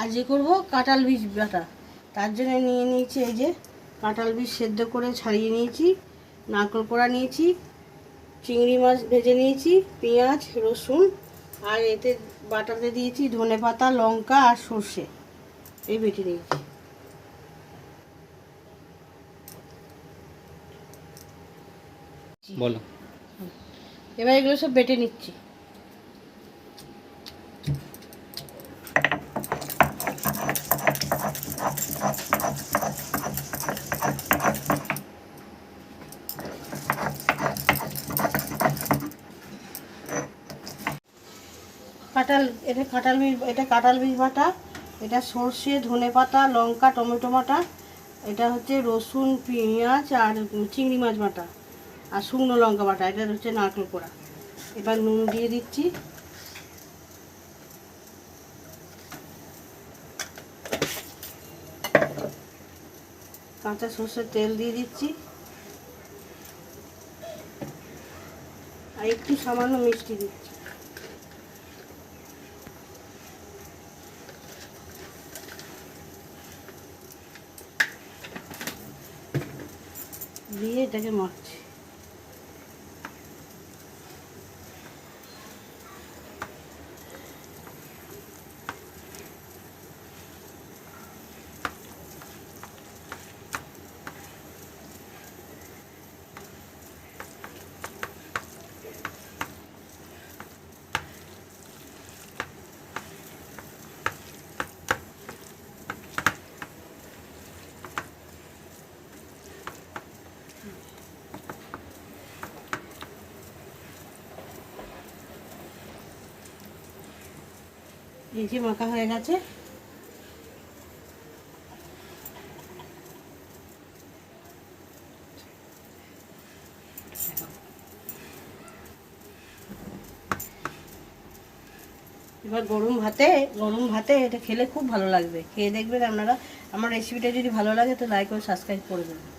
আজকে করব কাঁঠাল বীজ বাটা। তার জন্য নিয়ে নিয়েছি এই যে কাঁঠাল বীজ সেদ্ধ করে ছাড়িয়ে নিয়েছি, নারকেল কোড়া নিয়েছি, চিংড়ি মাছ ভেজে নিয়েছি, পেঁয়াজ রসুন, আর এতে বাটাতে দিয়েছি ধনেপাতা লঙ্কা আর সর্ষে, এই বেটে নিয়েছি। বলো। এবার এগুলো সব বেটে নিচ্ছি। এটা কাঁঠাল বীজ বাটা, এটা সর্ষে ধনেপাতা লঙ্কা টমেটো বাটা, এটা হচ্ছে রসুন পেঁয়াজ আর চিংড়ি মাছ বাটা আর শুকনো লঙ্কা বাটা, এটা হচ্ছে নারকেল কোড়া। এবার নুন দিয়ে দিচ্ছি, কাঁচা সর্ষের তেল দিয়ে দিচ্ছি, আর একটু সামান্য মিষ্টি দিচ্ছি। দিয়ে এটাকে মাখছি। এই যে মাখা হয়ে গেছে। এবার গরম ভাতে এটা খেলে খুব ভালো লাগবে। খেয়ে দেখবেন আপনারা। আমার রেসিপিটা যদি ভালো লাগে তো লাইক ও সাবস্ক্রাইব করে দেবেন।